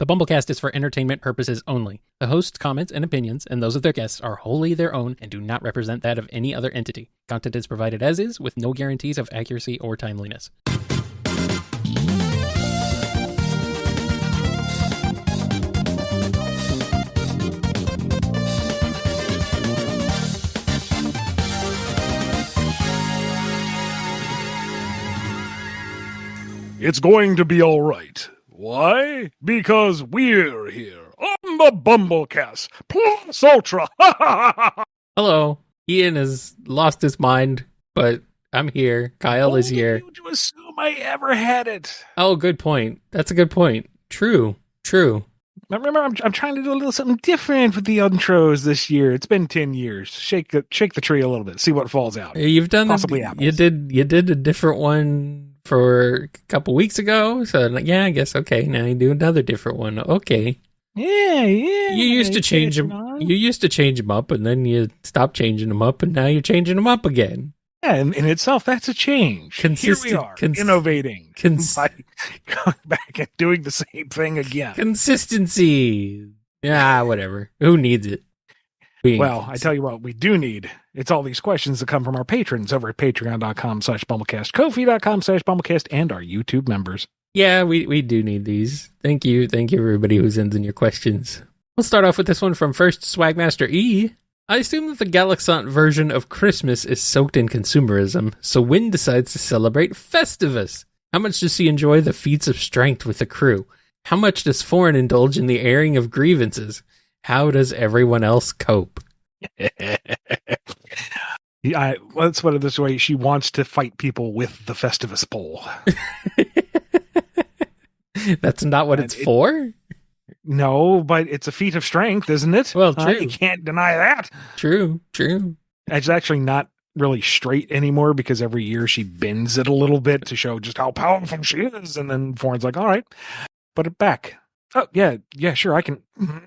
The BumbleKast is for entertainment purposes only. The host's comments and opinions, and those of their guests, are wholly their own and do not represent that of any other entity. Content is provided as is, with no guarantees of accuracy or timeliness. It's going to be all right. Why? Because we're here on the BumbleKast Plus Ultra. Hello. Ian has lost his mind, but I'm here. Kyle is here. You to assume I ever had it. Oh, good point. That's a good point. True. Remember, I'm trying to do a little something different with the intros this year. It's been 10 years. Shake the tree a little bit. See what falls out. You've done possibly apples. You did a different one for a couple weeks ago. So yeah, I guess okay. Now you do another different one. Okay. Yeah. You used to change them. You used to change them up, and then you stopped changing them up, and now you're changing them up again. Yeah, in itself, that's a change. Here we are, innovating, by going back and doing the same thing again. Consistency. Yeah, whatever. Who needs it? Well, I tell you what, we do need. It's all these questions that come from our patrons over at patreon.com/BumbleKast, Ko-fi.com/BumbleKast, and our YouTube members. Yeah, we do need these. Thank you, everybody who sends in your questions. We'll start off with this one from First Swagmaster E. I assume that the Galaxant version of Christmas is soaked in consumerism, so Wynn decides to celebrate Festivus. How much does he enjoy the feats of strength with the crew? How much does Foreign indulge in the airing of grievances? How does everyone else cope? Let's put it this way. She wants to fight people with the Festivus pole. That's not what it's for? No, but it's a feat of strength, isn't it? Well, true. You can't deny that. True. It's actually not really straight anymore because every year she bends it a little bit to show just how powerful she is. And then Foreign's like, all right, put it back. Oh, yeah, sure, I can. Uh-huh.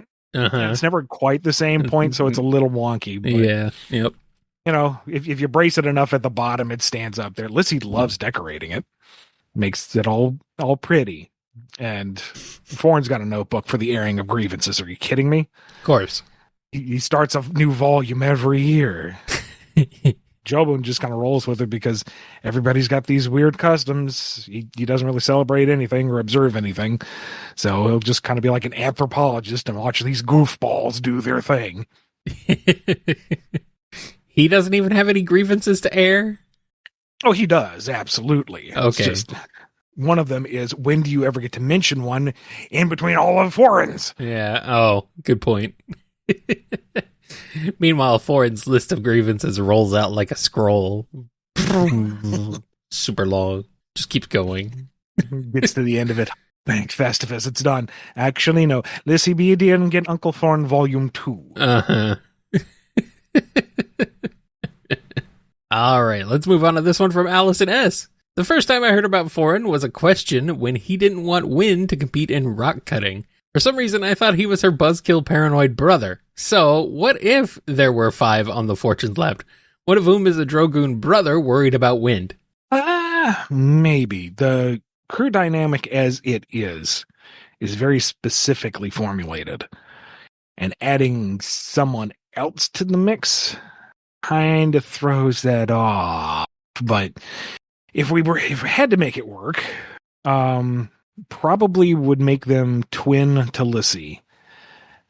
It's never quite the same point, so it's a little wonky. But, yeah, yep. You know, if you brace it enough at the bottom, it stands up there. Lissy loves decorating it. Makes it all pretty. And Foreign's got a notebook for the airing of grievances. Are you kidding me? Of course. He starts a new volume every year. Jobun just kind of rolls with it because everybody's got these weird customs. He doesn't really celebrate anything or observe anything. So he'll just kind of be like an anthropologist and watch these goofballs do their thing. He doesn't even have any grievances to air? Oh, he does. Absolutely. Okay. It's just, one of them is, when do you ever get to mention one in between all of Foreign's? Yeah. Oh, good point. Meanwhile, Foreign's list of grievances rolls out like a scroll. Super long. Just keeps going. Gets to the end of it. Thanks, Festivus. It's done. Actually, no. Lissy be a dear and get Uncle Foreign Volume 2. Uh-huh. All right, let's move on to this one from Allison S. The first time I heard about Foreign was a question when he didn't want Wynn to compete in rock cutting. For some reason, I thought he was her buzzkill paranoid brother. So, what if there were 5 on the Fortunes left? One of whom is a Drogoon brother worried about wind? Maybe. The crew dynamic as it is very specifically formulated. And adding someone else to the mix kind of throws that off. But if we had to make it work, probably would make them twin to Lissy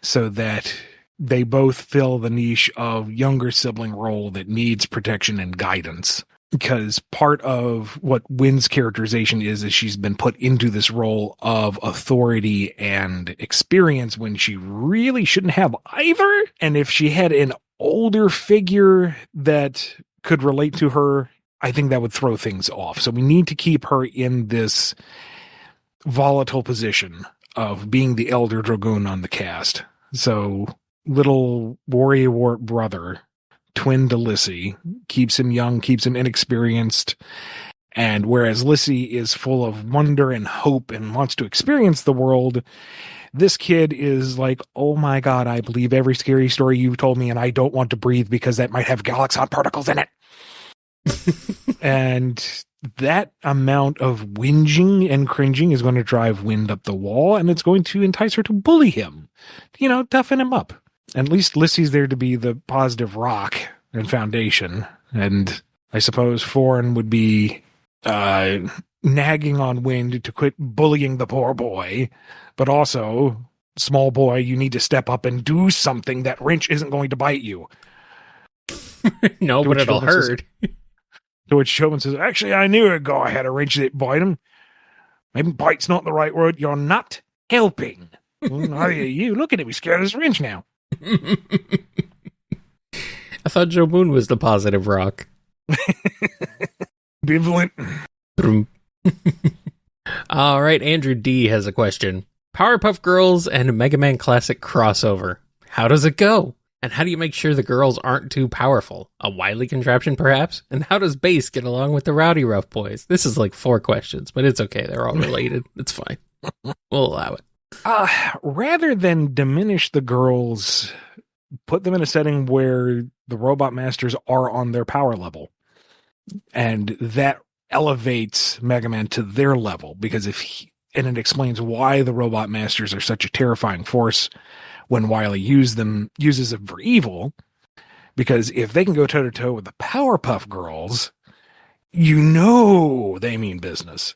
so that they both fill the niche of younger sibling role that needs protection and guidance. Because part of what Wynn's characterization is she's been put into this role of authority and experience when she really shouldn't have either. And if she had an older figure that could relate to her, I think that would throw things off. So we need to keep her in this volatile position of being the elder Dragoon on the cast. So little warrior brother, twin to Lissy, keeps him young, keeps him inexperienced. And whereas Lissy is full of wonder and hope and wants to experience the world, this kid is like, oh my God, I believe every scary story you've told me and I don't want to breathe because that might have Galaxant particles in it. And that amount of whinging and cringing is going to drive Wind up the wall, and it's going to entice her to bully him, toughen him up. At least Lissy's there to be the positive rock and foundation, and I suppose Foreign would be nagging on Wind to quit bullying the poor boy, but also, small boy, you need to step up and do something. That wrench isn't going to bite you. No, but it'll hurt. To which Showman says, actually, I knew a guy had a wrench that bite him. Maybe bite's not the right word. You're not helping. You look at him. He's scared of his wrench now. I thought Joe Moon was the positive rock. Ambivalent. All right, Andrew D has a question. Powerpuff Girls and Mega Man Classic crossover. How does it go? And how do you make sure the girls aren't too powerful? A Wily contraption, perhaps? And how does Bass get along with the Rowdy Rough Boys? This is like 4 questions, but it's okay. They're all related. It's fine. We'll allow it. Rather than diminish the girls, put them in a setting where the Robot Masters are on their power level. And that elevates Mega Man to their level. Because and it explains why the Robot Masters are such a terrifying force when Wily uses them for evil, because if they can go toe-to-toe with the Powerpuff Girls, they mean business.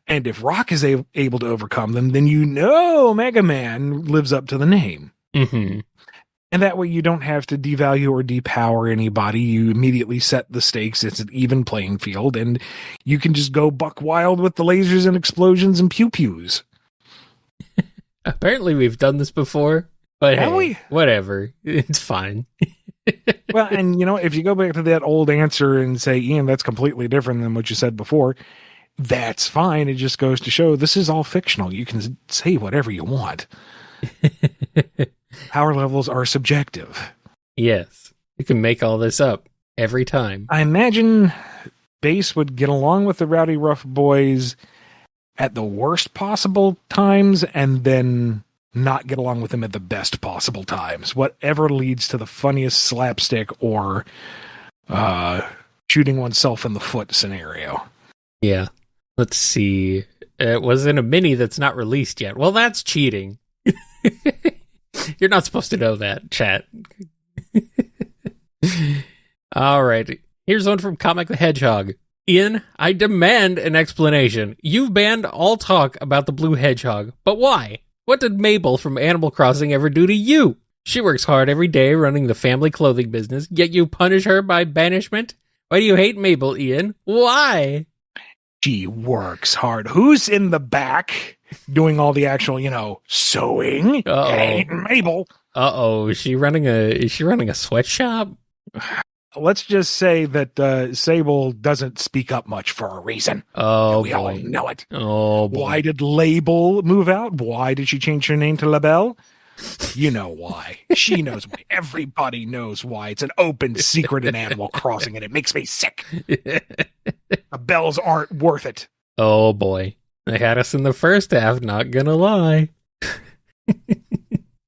And if Rock is able to overcome them, then Mega Man lives up to the name. Mm-hmm. And that way you don't have to devalue or depower anybody. You immediately set the stakes. It's an even playing field, and you can just go buck wild with the lasers and explosions and pew-pews. Apparently we've done this before, but whatever. It's fine. Well, and if you go back to that old answer and say, Ian, that's completely different than what you said before, that's fine. It just goes to show this is all fictional. You can say whatever you want. Power levels are subjective. Yes. You can make all this up every time. I imagine Bass would get along with the Rowdy Rough Boys at the worst possible times, and then not get along with them at the best possible times. Whatever leads to the funniest slapstick or shooting oneself in the foot scenario. Yeah. Let's see. It was in a mini that's not released yet. Well, that's cheating. You're not supposed to know that, chat. All right. Here's one from Comic the Hedgehog. Ian, I demand an explanation. You've banned all talk about the blue hedgehog, but why? What did Mabel from Animal Crossing ever do to you? She works hard every day running the family clothing business, yet you punish her by banishment? Why do you hate Mabel, Ian? Why? She works hard. Who's in the back doing all the actual, sewing? Uh-oh. It ain't Mabel. Uh-oh. Is she running a sweatshop? Let's just say that Sable doesn't speak up much for a reason. Oh, we all know it. Oh, boy. Why did Label move out? Why did she change her name to LaBelle? You know why. She knows why. Everybody knows why. It's an open secret in Animal Crossing, and it makes me sick. The bells aren't worth it. Oh, boy. They had us in the first half, not gonna lie.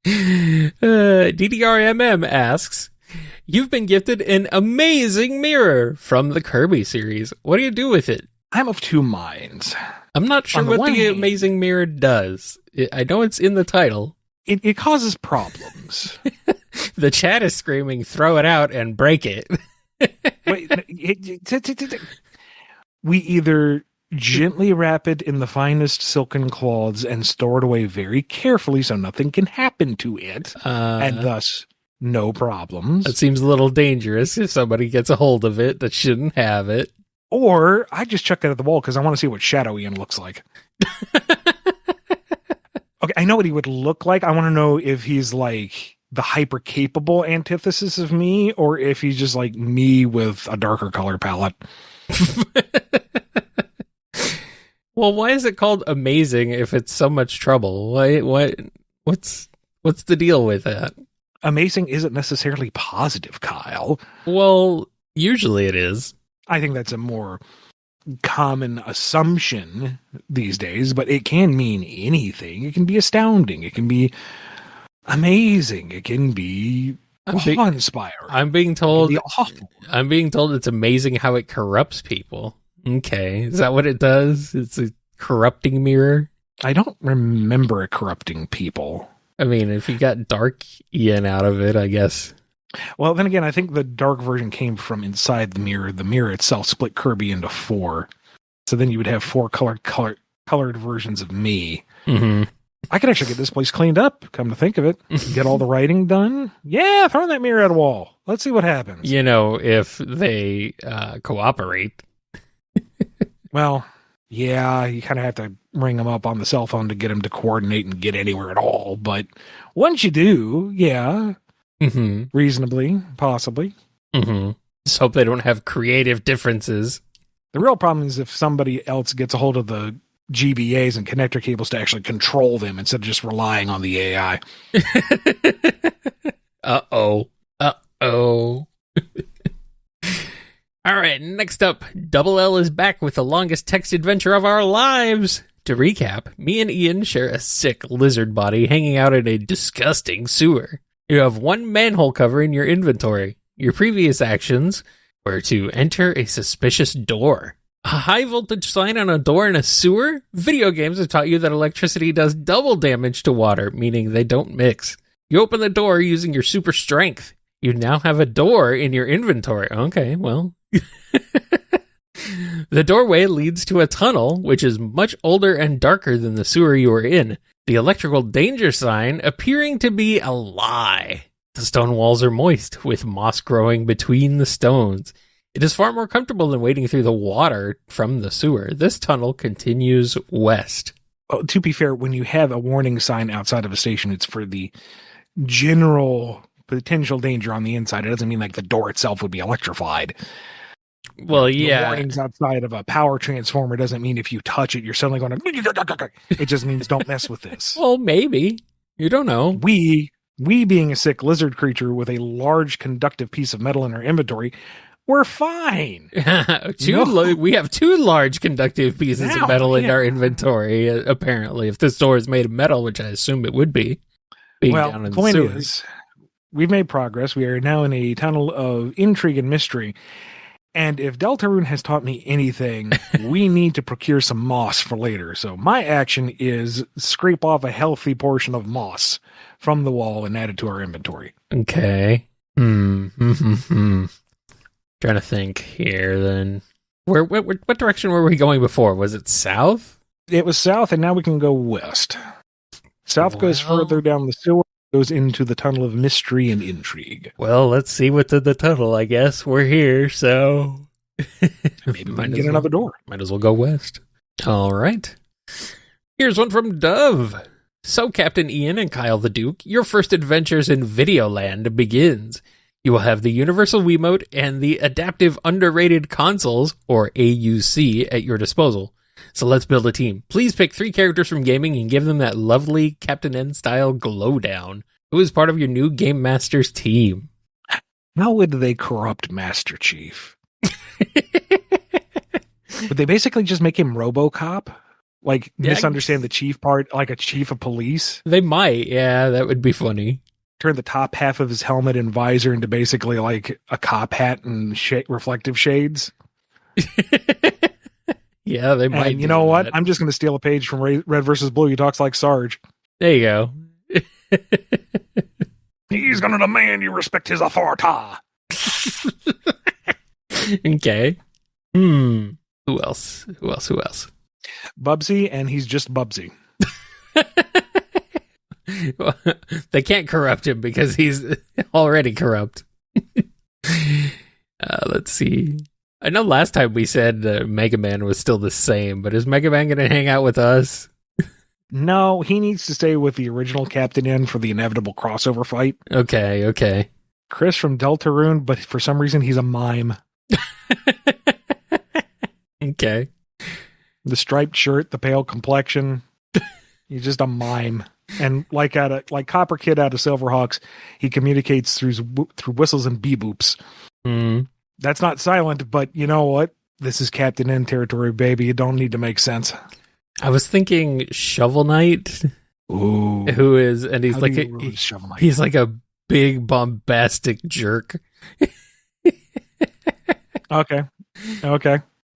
DDRMM asks, you've been gifted an amazing mirror from the Kirby series. What do you do with it? I'm of 2 minds. I'm not sure what the amazing mirror does. I know it's in the title. It causes problems. The chat is screaming, throw it out and break it. Wait, we either gently wrap it in the finest silken cloths and store it away very carefully so nothing can happen to it, and thus no problems. That seems a little dangerous if somebody gets a hold of it that shouldn't have it. Or I just chuck it at the wall because I want to see what Shadow Ian looks like. Okay, I know what he would look like. I want to know if he's like the hyper capable antithesis of me, or if he's just like me with a darker color palette. Well, why is it called amazing if it's so much trouble? What's the deal with that? Amazing isn't necessarily positive, Kyle. Well, usually it is. I think that's a more common assumption these days, but it can mean anything. It can be astounding. It can be amazing. It can be awe-inspiring. I'm being told it's amazing how it corrupts people. Okay. Is that what it does? It's a corrupting mirror? I don't remember it corrupting people. I mean, if you got Dark Ian out of it, I guess. Well, then again, I think the dark version came from inside the mirror. The mirror itself split Kirby into 4. So then you would have 4 colored versions of me. Mm-hmm. I could actually get this place cleaned up, come to think of it. Get all the writing done. Yeah, throw that mirror at a wall. Let's see what happens. You know, if they cooperate. Well, yeah, you kind of have to ring them up on the cell phone to get them to coordinate and get anywhere at all. But once you do, yeah, reasonably, possibly. Mm-hmm. Just hope they don't have creative differences. The real problem is if somebody else gets a hold of the GBAs and connector cables to actually control them instead of just relying on the AI. Uh-oh. Uh-oh. All right, next up, Double L is back with the longest text adventure of our lives. To recap, me and Ian share a sick lizard body hanging out in a disgusting sewer. You have 1 manhole cover in your inventory. Your previous actions were to enter a suspicious door. A high voltage sign on a door in a sewer? Video games have taught you that electricity does double damage to water, meaning they don't mix. You open the door using your super strength. You now have a door in your inventory. Okay, well. The doorway leads to a tunnel, which is much older and darker than the sewer you were in. The electrical danger sign appearing to be a lie. The stone walls are moist, with moss growing between the stones. It is far more comfortable than wading through the water from the sewer. This tunnel continues west. Oh, to be fair, when you have a warning sign outside of a station, it's for the general potential danger on the inside. It doesn't mean like the door itself would be electrified. Well, yeah. The warnings outside of a power transformer doesn't mean if you touch it, you're suddenly going to... It just means don't mess with this. Well, maybe. You don't know. We being a sick lizard creature with a large conductive piece of metal in our inventory, we're fine. We have 2 large conductive pieces of metal in our inventory, apparently, if this door is made of metal, which I assume it would be. Well, the point is, we've made progress. We are now in a tunnel of intrigue and mystery. And if Deltarune has taught me anything, we need to procure some moss for later. So my action is scrape off a healthy portion of moss from the wall and add it to our inventory. Okay. Trying to think here then. What direction were we going before? Was it south? It was south, and now we can go west. South goes further down the sewer, goes into the tunnel of mystery and intrigue. Well, let's see what's in the tunnel, I guess. We're here, so... Maybe we can get another door. Might as well go west. All right. Here's one from Dove. So, Captain Ian and Kyle the Duke, your first adventures in Videoland begins. You will have the Universal Wiimote and the Adaptive Underrated Consoles, or AUC, at your disposal. So let's build a team. Please pick 3 characters from gaming and give them that lovely Captain N-style glow down. Who is part of your new Game Masters team? How would they corrupt Master Chief? Would they basically just make him RoboCop? Like, misunderstand the chief part, like a chief of police? They might, yeah, that would be funny. Turn the top half of his helmet and visor into basically like a cop hat and reflective shades. Yeah, they might. And you know what? I'm just going to steal a page from Red vs. Blue. He talks like Sarge. There you go. He's going to demand you respect his authority. Okay. Who else? Bubsy, and he's just Bubsy. Well, they can't corrupt him because he's already corrupt. Let's see. I know last time we said Mega Man was still the same, but is Mega Man going to hang out with us? No, he needs to stay with the original Captain N for the inevitable crossover fight. Okay. Chris from Deltarune, but for some reason he's a mime. Okay. The striped shirt, the pale complexion. He's just a mime. And like Copper Kid out of Silverhawks, he communicates through whistles and bee-boops. That's not silent, but you know what? This is Captain N territory, baby. It don't need to make sense. I was thinking Shovel Knight. Ooh. Who is, and he's he's like a big bombastic jerk. Okay.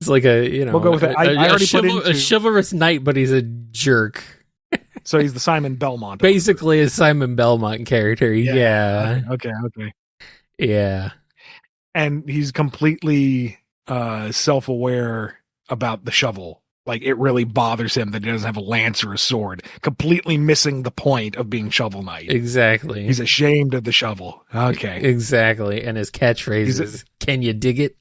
It's like we'll go with it. I already put into a chivalrous knight, but he's a jerk. So he's the Simon Belmont. Basically, a Simon Belmont character. Yeah. Okay. Yeah. And he's completely self-aware about the shovel. Like, it really bothers him that he doesn't have a lance or a sword. Completely missing the point of being Shovel Knight. Exactly. He's ashamed of the shovel. Okay. Exactly. And his catchphrase is, "Can you dig it?"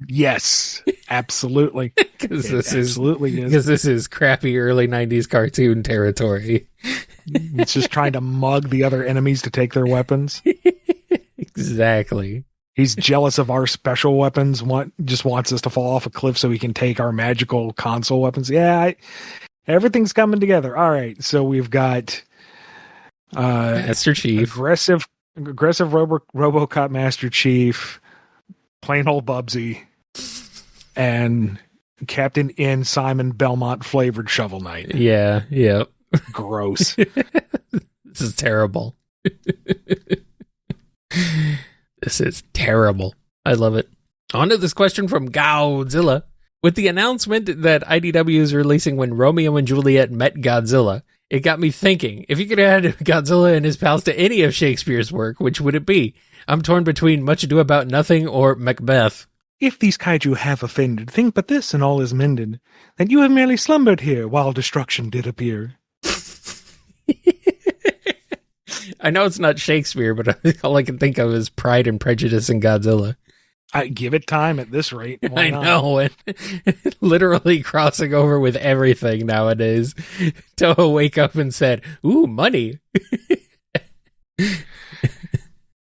Yes, absolutely. Because this is crappy early 90s cartoon territory. It's just trying to mug the other enemies to take their weapons. Exactly. He's jealous of our special weapons, just wants us to fall off a cliff so he can take our magical console weapons. Yeah, everything's coming together. All right, so we've got Master Chief. Aggressive RoboCop Master Chief, plain old Bubsy, and Captain N. Simon Belmont flavored Shovel Knight. Yeah. Gross. This is terrible. This is terrible. I love it. On to this question from Godzilla. With the announcement that IDW is releasing When Romeo and Juliet Met Godzilla, it got me thinking, if you could add Godzilla and his pals to any of Shakespeare's work, which would it be? I'm torn between Much Ado About Nothing or Macbeth. If these kaiju have offended, think but this and all is mended, that you have merely slumbered here while destruction did appear. I know it's not Shakespeare, but all I can think of is Pride and Prejudice and Godzilla. I give it time at this rate. Why not? Know, and literally crossing over with everything nowadays. Toho wake up and said, "Ooh, money."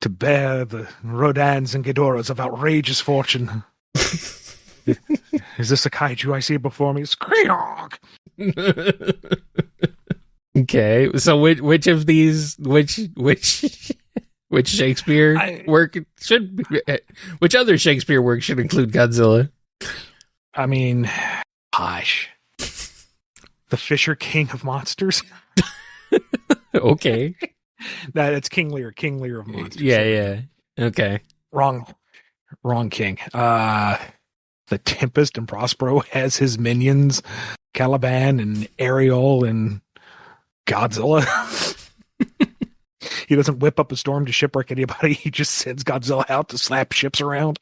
To bear the Rodans and Ghidorahs of outrageous fortune. Is this a kaiju I see before me? Skreok! Okay, so which of these, which Shakespeare work should be, which other Shakespeare work should include Godzilla? I mean, gosh, the Fisher King of Monsters. Okay, it's King Lear of Monsters. Yeah. Okay, wrong king. The Tempest and Prospero has his minions, Caliban and Ariel and Godzilla. He doesn't whip up a storm to shipwreck anybody. He just sends Godzilla out to slap ships around.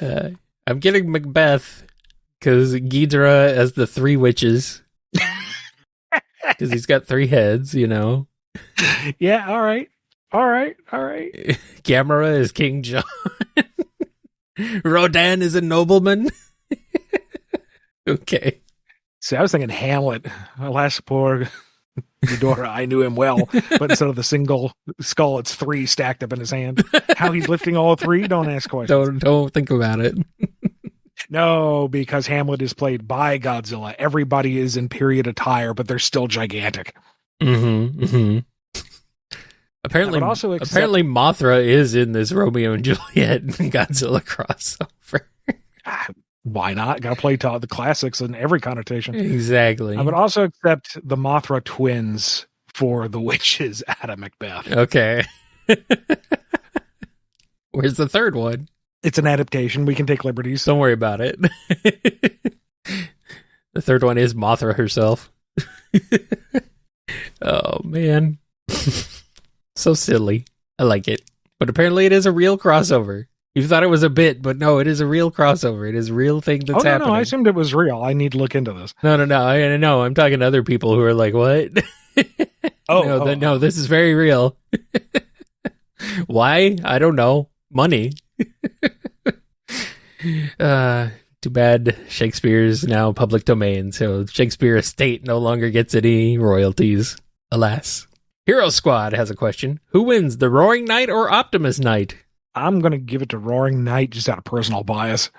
I'm getting Macbeth because Ghidorah as the three witches. Because he's got three heads, you know. Yeah, all right. Gamera is King John. Rodan is a nobleman. Okay. See, I was thinking Hamlet. Alas, poor Ghidorah, I knew him well, but instead of the single skull, it's three stacked up in his hand. How he's lifting all three? Don't ask questions. Don't think about it. No, because Hamlet is played by Godzilla. Everybody is in period attire, but they're still gigantic. Apparently Mothra is in this Romeo and Juliet Godzilla crossover. Why not? Got to play to the classics in every connotation. Exactly. I would also accept the Mothra twins for the witches out of Macbeth. Okay. Where's the third one? It's an adaptation. We can take liberties. Don't worry about it. The third one is Mothra herself. Oh, man. So silly. I like it. But apparently it is a real crossover. You thought it was a bit, but no, it is a real crossover. It is a real thing that's happening. No, I assumed it was real. I need to look into this. No. I know. I'm talking to other people who are like, what? No, this is very real. Why? I don't know. Money. Too bad Shakespeare's now public domain, so Shakespeare estate no longer gets any royalties. Alas. Hero Squad has a question. Who wins, the Roaring Knight or Optimus Knight? I'm going to give it to Roaring Knight just out of personal bias.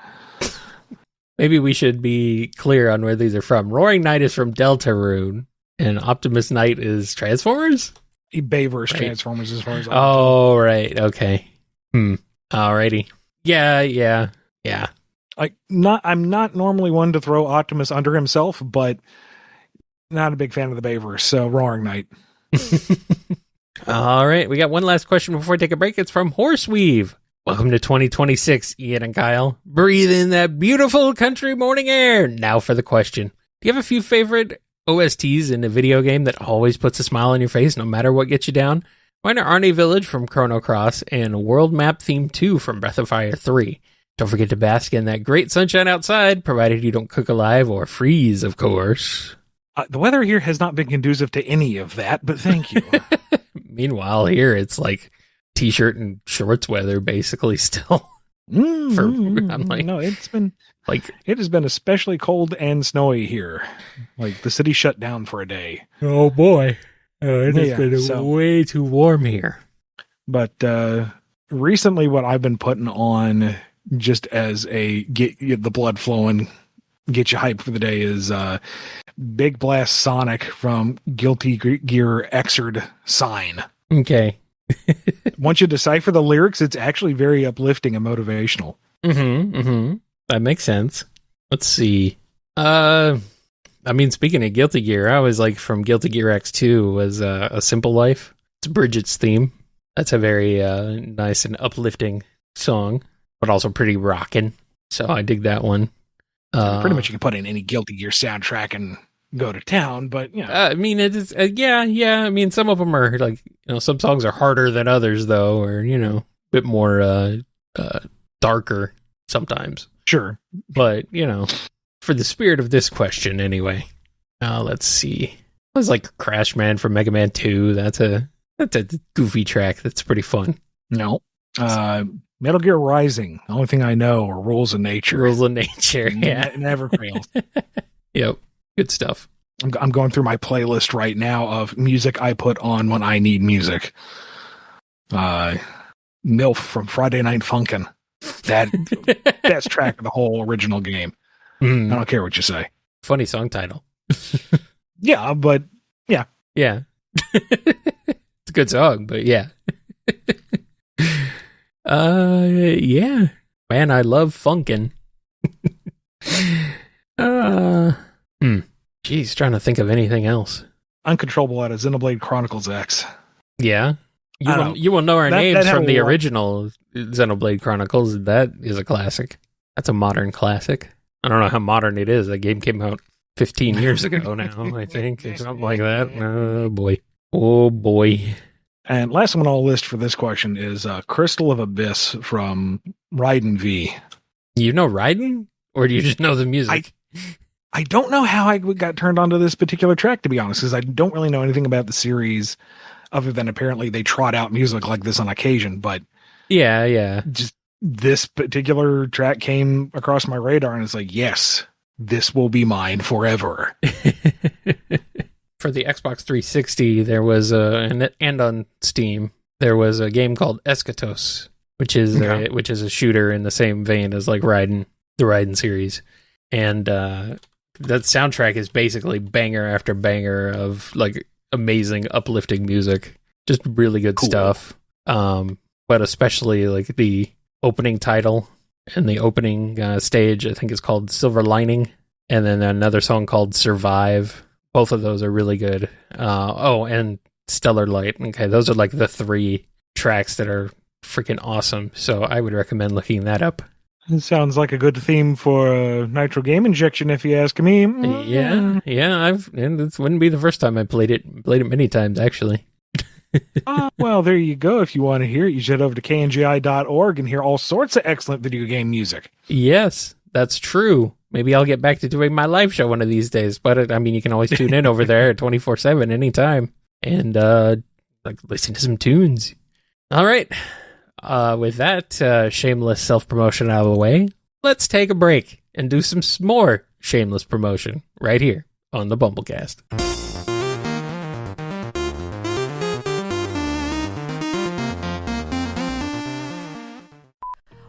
Maybe we should be clear on where these are from. Roaring Knight is from Deltarune, and Optimus Knight is Transformers? Bayverse right. Transformers as far as Oh, right. Okay. Alrighty. Yeah. I'm not normally one to throw Optimus under himself, but not a big fan of the Bayverse, so Roaring Knight. All right, we got one last question before we take a break. It's from Horseweave. Welcome to 2026, Ian and Kyle. Breathe in that beautiful country morning air. Now for the question. Do you have a few favorite OSTs in a video game that always puts a smile on your face no matter what gets you down? Mine are Arne Village from Chrono Cross and World Map Theme 2 from Breath of Fire 3. Don't forget to bask in that great sunshine outside, provided you don't cook alive or freeze, of course. The weather here has not been conducive to any of that, but thank you. Meanwhile, here it's like t-shirt and shorts weather, basically still. I'm like, no, it has been especially cold and snowy here. Like the city shut down for a day. Oh boy, it has been way too warm here. But recently, what I've been putting on just as a get the blood flowing, get you hyped for the day is Big Blast Sonic from Guilty Gear Xrd Sign. Okay. Once you decipher the lyrics, it's actually very uplifting and motivational. That makes sense. Let's see. Speaking of Guilty Gear, I was like from Guilty Gear X2 was A Simple Life. It's Bridget's theme. That's a very nice and uplifting song, but also pretty rockin'. So I dig that one. Pretty much you can put in any Guilty Gear soundtrack and go to town, but you know. It's yeah. I mean, some of them are like, some songs are harder than others, though, or a bit more darker sometimes. Sure, but for the spirit of this question, anyway. Let's see. It was like Crash Man from Mega Man 2. That's a goofy track. That's pretty fun. No, Metal Gear Rising. The only thing I know are Rules of Nature. Rules of Nature. Yeah, never fails. Yep. Good stuff. I'm going through my playlist right now of music I put on when I need music. MILF from Friday Night Funkin'. That best track of the whole original game. I don't care what you say. Funny song title. Yeah, but yeah. Yeah. It's a good song, but yeah. Yeah. Man, I love funkin'. Jeez, trying to think of anything else. Uncontrollable out of Xenoblade Chronicles X. Yeah. You will know our names from the original Xenoblade Chronicles. That is a classic. That's a modern classic. I don't know how modern it is. That game came out 15 years ago now, I think, or something like that. Oh, boy. Oh, boy. And last one on the list for this question is Crystal of Abyss from Raiden V. You know Raiden? Or do you just know the music? I don't know how I got turned onto this particular track, to be honest, because I don't really know anything about the series other than apparently they trot out music like this on occasion. But yeah. Just this particular track came across my radar and it's like, yes, this will be mine forever. For the Xbox 360, there was and on Steam, there was a game called Eschatos, which is a shooter in the same vein as like Raiden, the Raiden series. And that soundtrack is basically banger after banger of like amazing uplifting music, just really good stuff. But especially like the opening title and the opening stage, I think is called Silver Lining, and then another song called Survive. Both of those are really good. And Stellar Light. Okay, those are like the three tracks that are freaking awesome. So I would recommend looking that up. It sounds like a good theme for Nitro Game Injection, if you ask me. Yeah. And this wouldn't be the first time I played it. Played it many times, actually. Well, there you go. If you want to hear it, you should head over to kngi.org and hear all sorts of excellent video game music. Yes, that's true. Maybe I'll get back to doing my live show one of these days. But you can always tune in over there 24/7 anytime and listen to some tunes. All right. With that shameless self-promotion out of the way, let's take a break and do some more shameless promotion right here on the BumbleKast.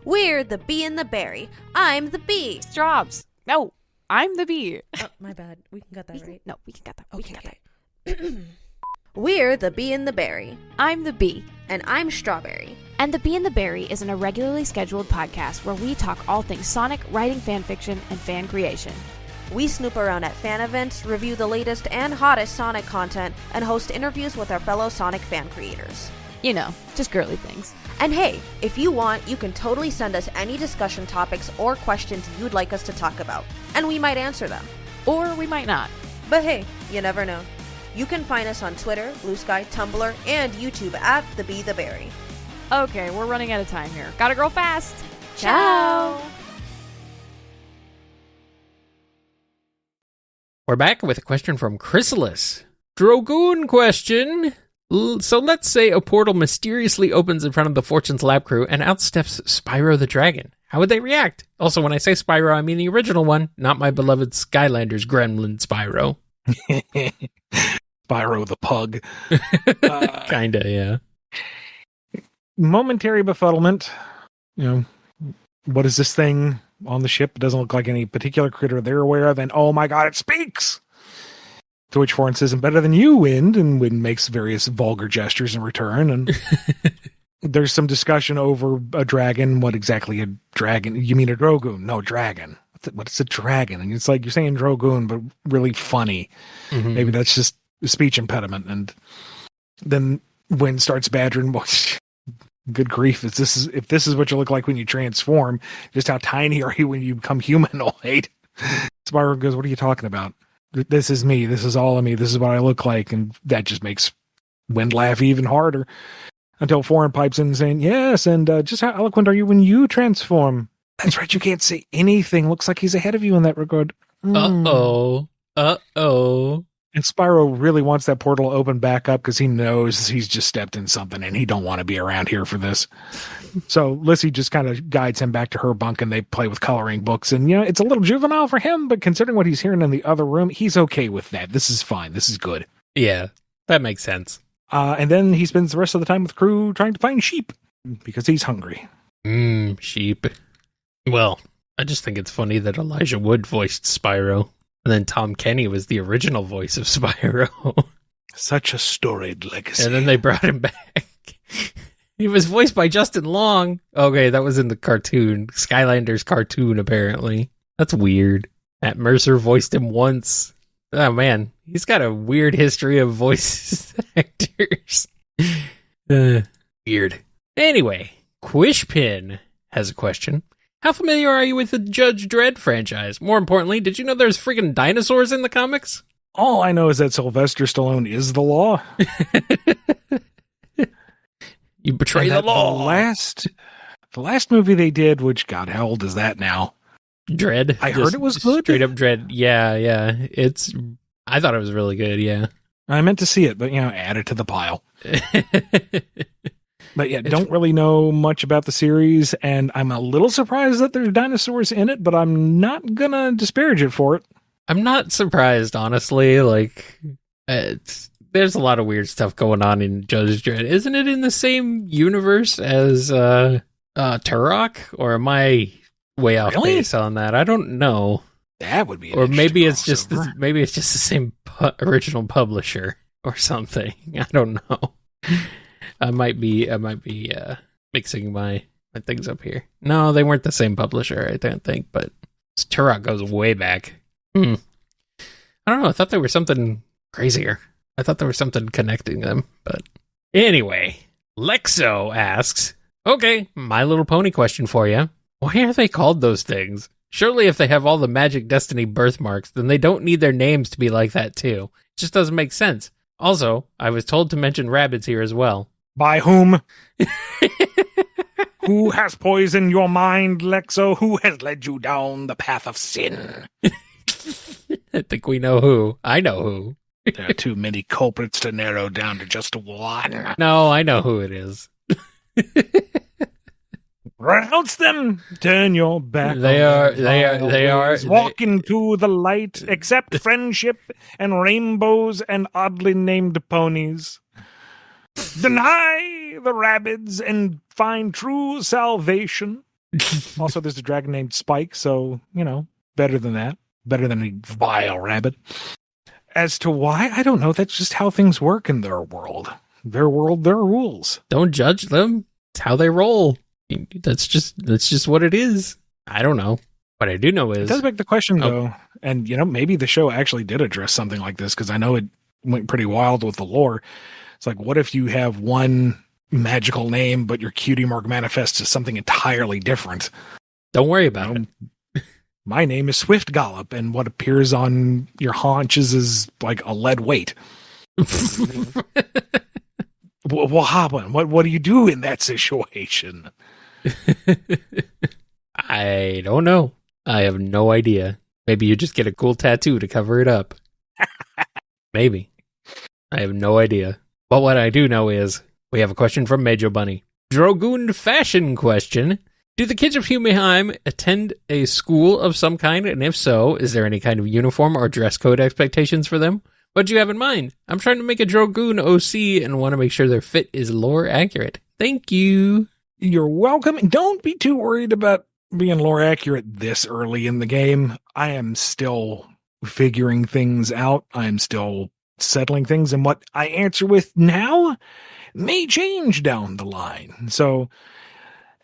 We're the bee and the berry. I'm the bee. Jobs. No, I'm the bee. Oh, my bad. We can cut that, right? No, we can cut that. We can cut that. We're the bee and the berry. I'm the bee. And I'm Strawberry. And The Bee and the Berry is an irregularly scheduled podcast where we talk all things Sonic, writing fan fiction, and fan creation. We snoop around at fan events, review the latest and hottest Sonic content, and host interviews with our fellow Sonic fan creators. You know, just girly things. And hey, if you want, you can totally send us any discussion topics or questions you'd like us to talk about, and we might answer them. Or we might not. But hey, you never know. You can find us on Twitter, Blue Sky, Tumblr, and YouTube at The Bee the Berry. Okay, we're running out of time here. Gotta grow fast. Ciao! We're back with a question from Chrysalis. Drogoon question. So let's say a portal mysteriously opens in front of the Fortune's lab crew and outsteps Spyro the Dragon. How would they react? Also, when I say Spyro, I mean the original one, not my beloved Skylanders gremlin Spyro. Spyro the pug. Kinda, yeah. Momentary befuddlement. You know, what is this thing on the ship? It doesn't look like any particular critter they're aware of, and oh my god, it speaks! To which Foreign says, "I'm better than you, Wind," and Wind makes various vulgar gestures in return, and there's some discussion over a dragon. What exactly a dragon? You mean a Drogoon? No, dragon. What's a dragon? And it's like, you're saying Drogoon, but really funny. Mm-hmm. Maybe that's just a speech impediment. And then Wind starts badgering, good grief, if this is what you look like when you transform, just how tiny are you when you become humanoid? Spyro goes, "What are you talking about? This is me. This is all of me. This is what I look like." And that just makes Wind laugh even harder. Until Foreign pipes in saying, "Yes, and just how eloquent are you when you transform?" That's right, you can't say anything. Looks like he's ahead of you in that regard. Uh-oh. And Spyro really wants that portal to open back up because he knows he's just stepped in something and he don't want to be around here for this. So Lissy just kind of guides him back to her bunk and they play with coloring books. And, you know, it's a little juvenile for him, but considering what he's hearing in the other room, he's okay with that. This is fine. This is good. Yeah, that makes sense. And then he spends the rest of the time with the crew trying to find sheep because he's hungry. Sheep. Well, I just think it's funny that Elijah Wood voiced Spyro. And then Tom Kenny was the original voice of Spyro. Such a storied legacy. And then they brought him back. He was voiced by Justin Long. Okay, that was in the cartoon. Skylanders cartoon, apparently. That's weird. Matt Mercer voiced him once. Oh, man. He's got a weird history of voice actors. Weird. Anyway, Quishpin has a question. How familiar are you with the Judge Dredd franchise? More importantly, did you know there's freaking dinosaurs in the comics? All I know is that Sylvester Stallone is the law. You betray the law. The last movie they did, which, God, how old is that now? Dredd. I heard it was good. Straight up Dredd. Yeah. I thought it was really good, yeah. I meant to see it, but, you know, add it to the pile. But yeah, don't really know much about the series, and I'm a little surprised that there's dinosaurs in it, but I'm not gonna disparage it for it. I'm not surprised, honestly. Like, there's a lot of weird stuff going on in Judge Dredd. Isn't it in the same universe as Turok? Or am I way off base on that? I don't know. That would be, or maybe it's just the same original publisher or something. I don't know. I might be mixing my things up here. No, they weren't the same publisher, I don't think, but Turok goes way back. I don't know, I thought there was something crazier. I thought there was something connecting them, but anyway, Lexo asks, okay, My Little Pony question for you. Why are they called those things? Surely if they have all the Magic Destiny birthmarks, then they don't need their names to be like that too. It just doesn't make sense. Also, I was told to mention rabbits here as well. By whom? Who has poisoned your mind, Lexo? Who has led you down the path of sin? I think we know who. I know who. There are too many culprits to narrow down to just one. No, I know who it is. Renounce them. Turn your back. They are. Walk into the light. Accept friendship and rainbows and oddly named ponies. Deny the rabbits and find true salvation. Also, there's a dragon named Spike, so, you know, better than that. Better than a vile rabbit. As to why, I don't know. That's just how things work in their world. Their world, their rules. Don't judge them. It's how they roll. That's just what it is. I don't know. What I do know is... It does beg the question, though. And, you know, maybe the show actually did address something like this, because I know it went pretty wild with the lore. It's like, what if you have one magical name, but your cutie mark manifests as something entirely different. Don't worry about it. My name is Swift Gollop, and what appears on your haunches is like a lead weight. What happened? What do you do in that situation? I don't know. I have no idea. Maybe you just get a cool tattoo to cover it up. Maybe. I have no idea. But what I do know is we have a question from Major Bunny. Drogoon fashion question. Do the kids of Humeheim attend a school of some kind? And if so, is there any kind of uniform or dress code expectations for them? What do you have in mind? I'm trying to make a Drogoon OC and want to make sure their fit is lore accurate. Thank you. You're welcome. Don't be too worried about being lore accurate this early in the game. I am still figuring things out. I'm still settling things. And what I answer with now may change down the line. So,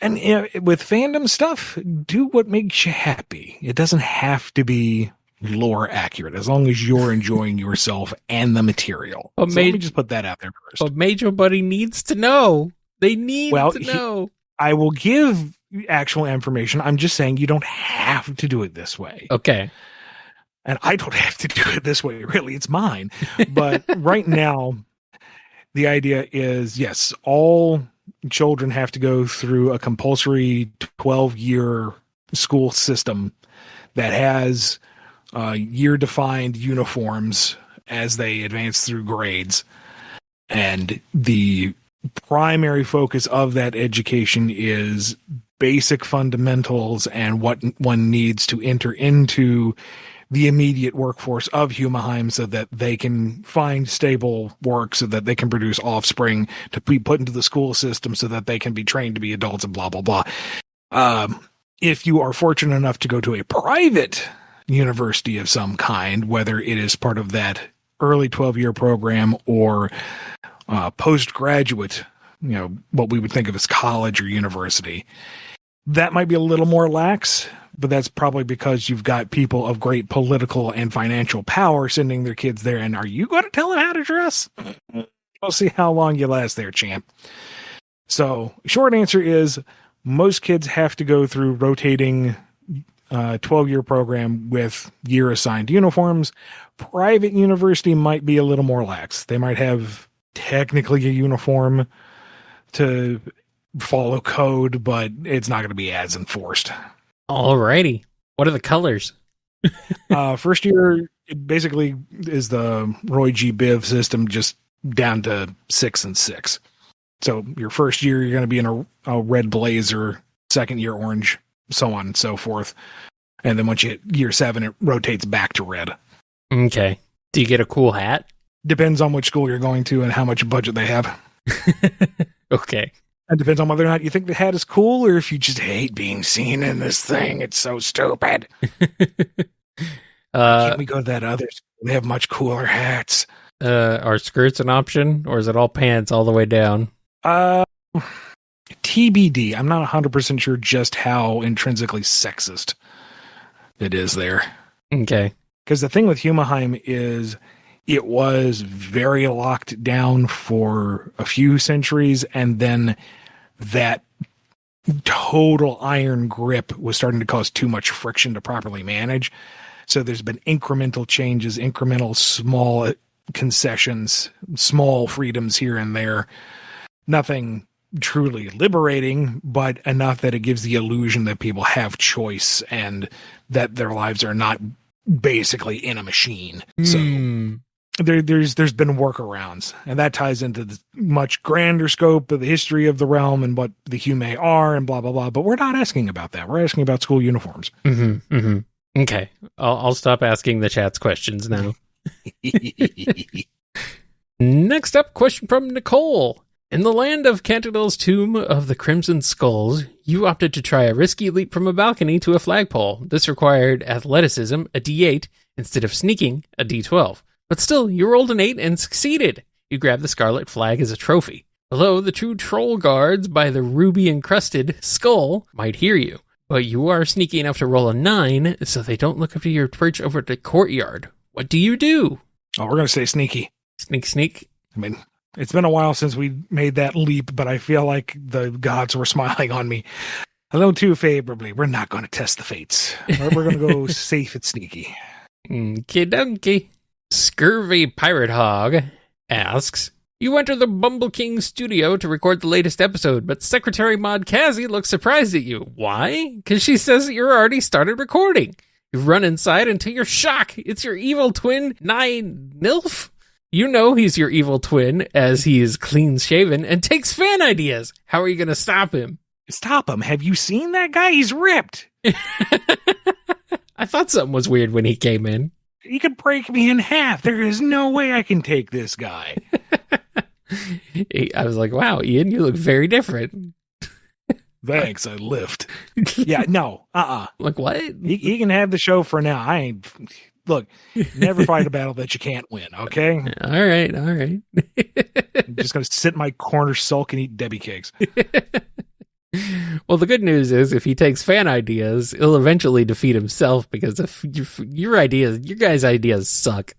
and with fandom stuff, do what makes you happy. It doesn't have to be lore accurate as long as you're enjoying yourself and the material. So let me just put that out there first. But Major Buddy needs to know. They need to know. I will give actual information. I'm just saying you don't have to do it this way. Okay. And I don't have to do it this way. Really, it's mine. But right now, the idea is, yes, all children have to go through a compulsory 12-year school system that has year-defined uniforms as they advance through grades. And the primary focus of that education is basic fundamentals and what one needs to enter into the immediate workforce of Humeheim so that they can find stable work, so that they can produce offspring to be put into the school system so that they can be trained to be adults and blah, blah, blah. If you are fortunate enough to go to a private university of some kind, whether it is part of that early 12-year program or postgraduate, what we would think of as college or university, that might be a little more lax, but that's probably because you've got people of great political and financial power sending their kids there. And are you going to tell them how to dress? We'll see how long you last there, champ. So short answer is most kids have to go through rotating 12-year program with year assigned uniforms. Private university might be a little more lax. They might have technically a uniform to follow code, but it's not going to be as enforced. Alrighty. What are the colors? First year, it basically is the Roy G. Biv system, just down to 6 and 6. So your first year, you're going to be in a red blazer, second year orange, so on and so forth. And then once you hit year 7, it rotates back to red. Okay. Do you get a cool hat? Depends on which school you're going to and how much budget they have. Okay. It depends on whether or not you think the hat is cool or if you just hate being seen in this thing. It's so stupid. Can't we go to that other school? They have much cooler hats. Are skirts an option, or is it all pants all the way down? TBD. I'm not 100% sure just how intrinsically sexist it is there. Okay. Because the thing with Humeheim is it was very locked down for a few centuries, and then that total iron grip was starting to cause too much friction to properly manage. So there's been incremental changes, incremental small concessions, small freedoms here and there. Nothing truly liberating, but enough that it gives the illusion that people have choice and that their lives are not basically in a machine. So there's been workarounds, and that ties into the much grander scope of the history of the realm and what the Hume are and blah, blah, blah. But we're not asking about that. We're asking about school uniforms. Mm-hmm, mm-hmm. Okay. I'll stop asking the chat's questions now. Next up, question from Nicole. In the land of Cantadel's Tomb of the Crimson Skulls, you opted to try a risky leap from a balcony to a flagpole. This required athleticism, a D8, instead of sneaking, a D12. But still, you rolled an 8 and succeeded. You grabbed the scarlet flag as a trophy. Below, the two troll guards by the ruby-encrusted skull might hear you, but you are sneaky enough to roll a 9, so they don't look up to your perch over the courtyard. What do you do? Oh, we're going to say sneaky. Sneak. I mean, It's been a while since we made that leap, but I feel like the gods were smiling on me a little too favorably. We're not going to test the fates. We're going to go safe and sneaky. Donkey. Scurvy Pirate Hog asks, you enter the Bumble King studio to record the latest episode, but Secretary Maud Cassie looks surprised at you. Why? Because she says that you're already started recording. You run inside and to your shock, it's your evil twin, Nilf. You know he's your evil twin, as he is clean-shaven and takes fan ideas. How are you going to stop him? Stop him. Have you seen that guy? He's ripped. I thought something was weird when he came in. He could break me in half. There is no way I can take this guy. I was like, wow, Ian, you look very different. Thanks, I lift. Yeah, no, Like, what? He can have the show for now. I ain't... Look, never fight a battle that you can't win, okay? All right. I'm just going to sit in my corner, sulk, and eat Debbie cakes. Well, the good news is if he takes fan ideas, he'll eventually defeat himself because if your guys' ideas suck.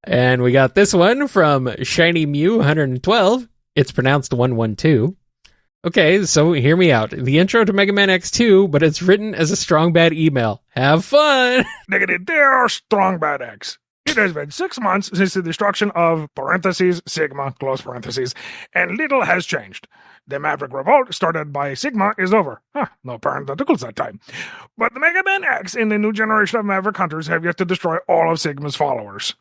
And we got this one from Shiny Mew 112. It's pronounced 112. Okay, so hear me out. The intro to Mega Man X2, but it's written as a strong bad email. Have fun! Negative, dear Strong Bad X. It has been 6 months since the destruction of Sigma, close parentheses, and little has changed. The Maverick Revolt, started by Sigma, is over. No parentheticals that time. But the Mega Man X and the new generation of Maverick Hunters have yet to destroy all of Sigma's followers.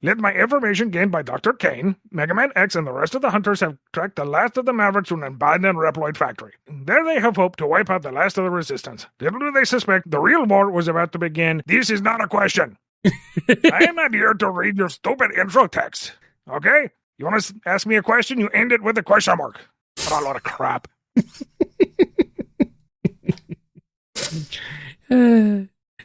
Led by information gained by Dr. Kane, Mega Man X and the rest of the Hunters have tracked the last of the Mavericks to an abandoned Reploid factory. There they have hoped to wipe out the last of the Resistance. Little do they suspect the real war was about to begin. This is not a question. I am not here to read your stupid intro text. Okay? You want to ask me a question? You end it with a question mark. What a lot of crap.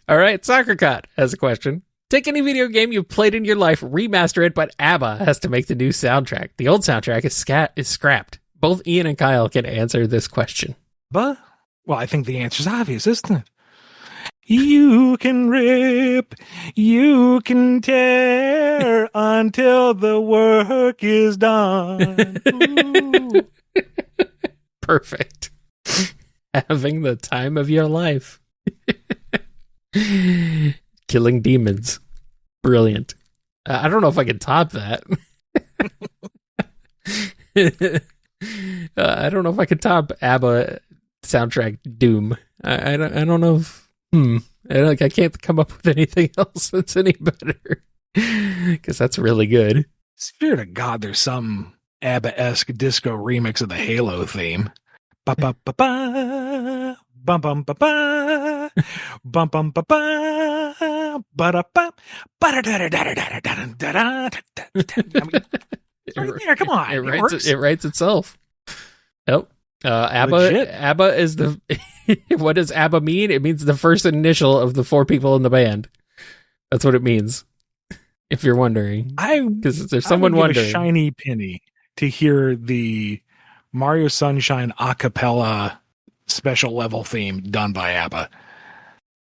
All right, Soccer Cat has a question. Take any video game you've played in your life, remaster it, but ABBA has to make the new soundtrack. The old soundtrack is scrapped. Both Ian and Kyle can answer this question. But, well, I think the answer's obvious, isn't it? You can rip, you can tear until the work is done. Ooh. Perfect. Having the time of your life. Killing demons. Brilliant. I don't know if I can top that. I don't know if I can top ABBA soundtrack Doom. I don't know if... I can't come up with anything else that's any better. Because that's really good. Spirit of God, there's some ABBA-esque disco remix of the Halo theme. Ba-ba-ba-ba, bum-bum-ba-ba, bum-bum-ba-ba, ba-da-ba, ba-da-da-da-da-da-da-da-da-da. Yeah, come on. It writes itself. Oh, ABBA is the... What does ABBA mean? It means the first initial of the 4 people in the band. That's what it means. If you're wondering. Because there's someone wondering. A shiny penny to hear the Mario Sunshine a cappella special level theme done by ABBA.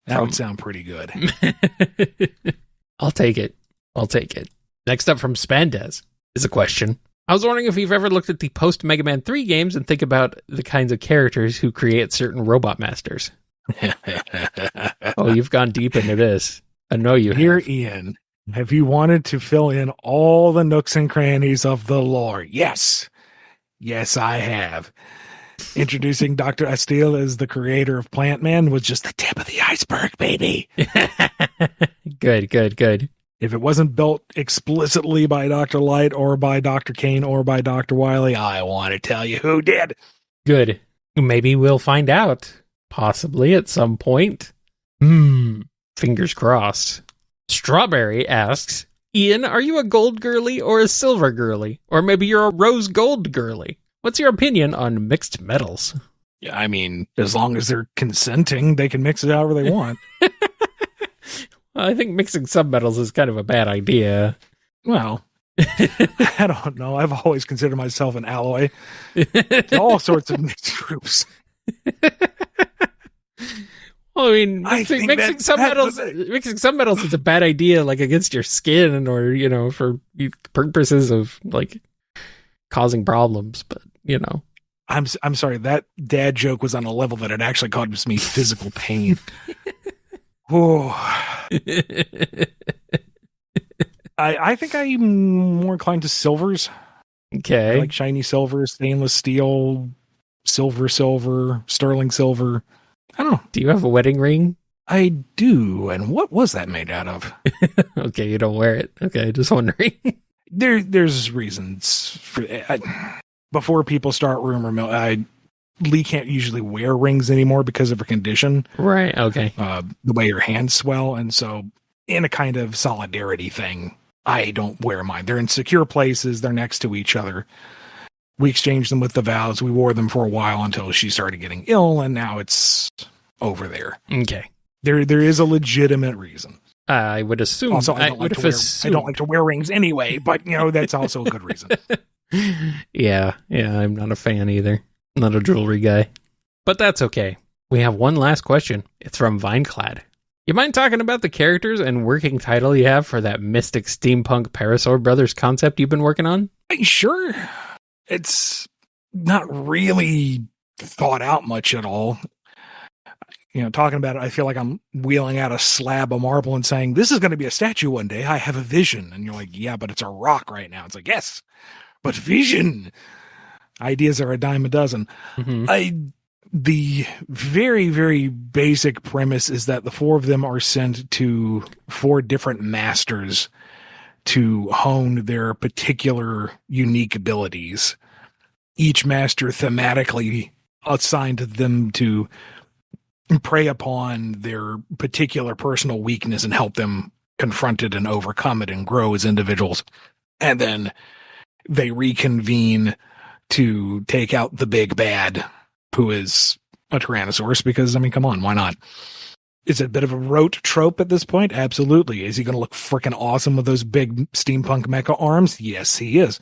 That would sound pretty good. I'll take it. Next up from Spandez is a question. I was wondering if you've ever looked at the post-Mega Man 3 games and think about the kinds of characters who create certain robot masters. Oh, you've gone deep into this. I know you have. Here, Ian, have you wanted to fill in all the nooks and crannies of the lore? Yes. Yes, I have. Introducing Dr. Astil as the creator of Plant Man was just the tip of the iceberg, baby. Good. If it wasn't built explicitly by Dr. Light or by Dr. Kane or by Dr. Wily, I want to tell you who did. Good. Maybe we'll find out. Possibly at some point. Fingers crossed. Strawberry asks, Ian, are you a gold girly or a silver girly? Or maybe you're a rose gold girly? What's your opinion on mixed metals? Yeah, I mean, as long as they're consenting, they can mix it however they want. I think mixing submetals is kind of a bad idea. Well, I don't know. I've always considered myself an alloy. All sorts of mixed groups. Well, I mean, I mixing, think mixing some metals is a bad idea, like against your skin or, for purposes of like causing problems. But, I'm sorry, that dad joke was on a level that it actually caused me physical pain. Oh. I think I'm more inclined to silvers. Okay. I like shiny silver, stainless steel, silver, sterling silver. I don't know. Do you have a wedding ring? I do. And what was that made out of? Okay, you don't wear it. Okay, just wondering. There's reasons for before people start rumor mill. Lee can't usually wear rings anymore because of her condition. Right. Okay. The way her hands swell, and so in a kind of solidarity thing, I don't wear mine. They're in secure places. They're next to each other. We exchanged them with the vows. We wore them for a while until she started getting ill, and now it's over there. Okay. There is a legitimate reason. I would assume. Also, I don't like to wear rings anyway, but that's also a good reason. Yeah, I'm not a fan either. Not a jewelry guy. But that's okay. We have one last question. It's from Vineclad. You mind talking about the characters and working title you have for that mystic steampunk Parasaur Brothers concept you've been working on? Sure. It's not really thought out much at all. Talking about it, I feel like I'm wheeling out a slab of marble and saying, this is going to be a statue one day. I have a vision. And you're like, yeah, but it's a rock right now. It's like, yes, but vision. Ideas are a dime a dozen. Mm-hmm. The very, very basic premise is that the four of them are sent to four different masters to hone their particular unique abilities. Each master thematically assigned them to prey upon their particular personal weakness and help them confront it and overcome it and grow as individuals. And then they reconvene to take out the big bad, who is a Tyrannosaurus, because, come on, why not? Is it a bit of a rote trope at this point? Absolutely. Is he going to look freaking awesome with those big steampunk mecha arms? Yes, he is.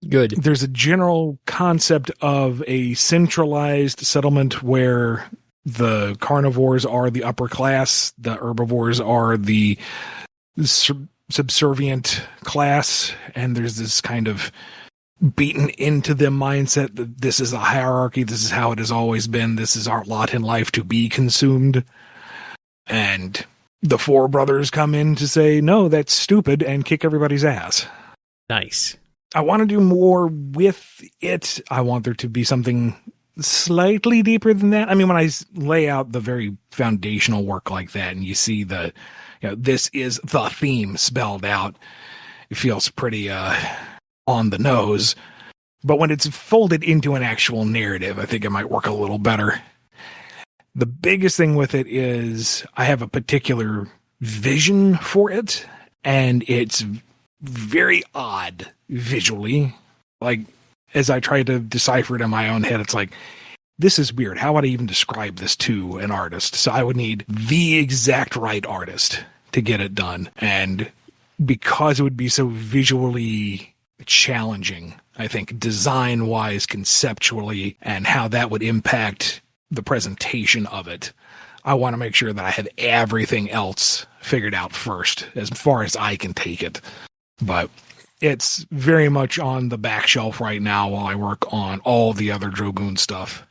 Good. There's a general concept of a centralized settlement where the carnivores are the upper class, the herbivores are the subservient class, and there's this kind of beaten into them mindset that this is a hierarchy, this is how it has always been, this is our lot in life to be consumed. And the four brothers come in to say, no, that's stupid, and kick everybody's ass. Nice. I want to do more with it. I want there to be something slightly deeper than that. When I lay out the very foundational work like that and you see this is the theme spelled out, it feels pretty on the nose. But when it's folded into an actual narrative, I think it might work a little better. The biggest thing with it is I have a particular vision for it, and it's very odd visually. Like, as I try to decipher it in my own head, it's like, this is weird. How would I even describe this to an artist? So I would need the exact right artist to get it done. And because it would be so visually challenging, I think design-wise, conceptually, and how that would impact the presentation of it, I want to make sure that I have everything else figured out first, as far as I can take it. But it's very much on the back shelf right now while I work on all the other Dragoon stuff.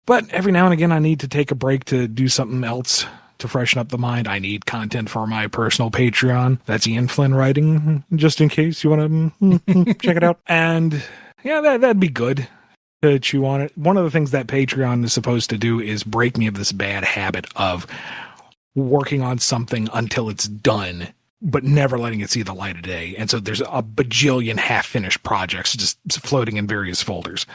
But every now and again, I need to take a break to do something else to freshen up the mind. I need content for my personal Patreon. That's Ian Flynn writing, just in case you want to check it out. And yeah, that'd be good to chew on it. One of the things that Patreon is supposed to do is break me of this bad habit of working on something until it's done, but never letting it see the light of day. And so there's a bajillion half-finished projects just floating in various folders.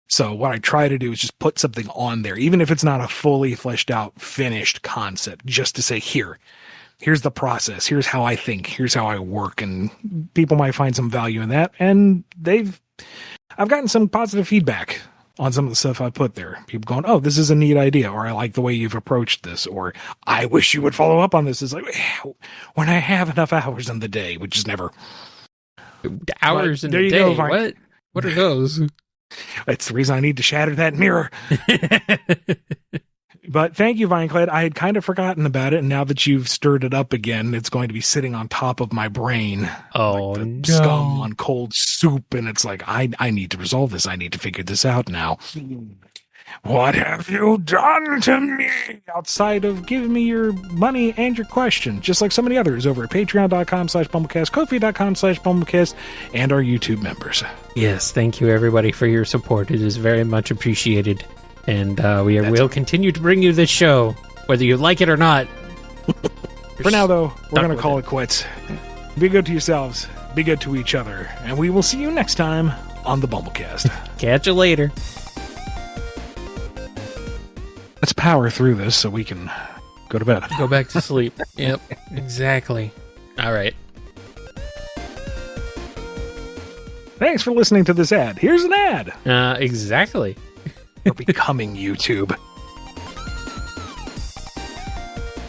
So what I try to do is just put something on there, even if it's not a fully fleshed out, finished concept, just to say, here's the process. Here's how I think. Here's how I work. And people might find some value in that. And I've gotten some positive feedback on some of the stuff I put there. People going, oh, this is a neat idea, or I like the way you've approached this, or I wish you would follow up on this. It's like, when I have enough hours in the day, which is never. Hours in the day? What are those? It's the reason I need to shatter that mirror. But thank you, Vineclad. I had kind of forgotten about it, and now that you've stirred it up again, it's going to be sitting on top of my brain. Oh, like the no. scum on cold soup, and it's like, I need to resolve this. I need to figure this out now. What have you done to me? Outside of giving me your money and your question, just like so many others over at patreon.com/BumbleKast, Ko-fi.com/BumbleKast, and our YouTube members. Yes, thank you everybody for your support. It is very much appreciated. And we will continue to bring you this show, whether you like it or not. For now, though, we're going to call it it quits. Be good to yourselves. Be good to each other. And we will see you next time on the BumbleKast. Catch you later. Let's power through this so we can go to bed. Go back to sleep. Yep, exactly. All right. Thanks for listening to this ad. Here's an ad. Exactly. We're becoming YouTube.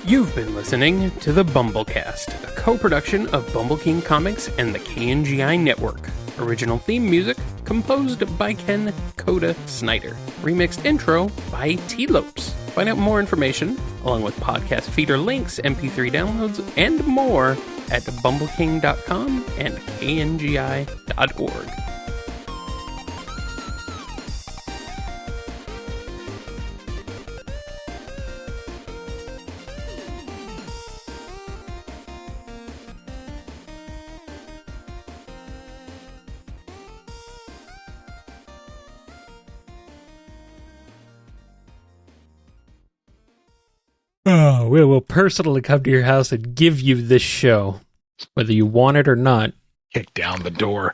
You've been listening to the BumbleKast, a co-production of Bumble King Comics and the KNGI Network. Original theme music composed by Ken Coda Snyder. Remixed intro by T-Lopes. Find out more information, along with podcast feeder links, MP3 downloads, and more at bumbleking.com and kngi.org. Oh, we will personally come to your house and give you this show, whether you want it or not. Kick down the door.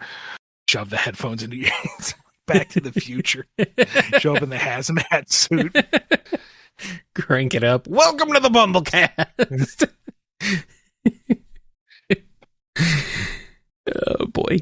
Shove the headphones into your hands. Back to the Future. Show up in the hazmat suit. Crank it up. Welcome to the BumbleKast. Oh, boy.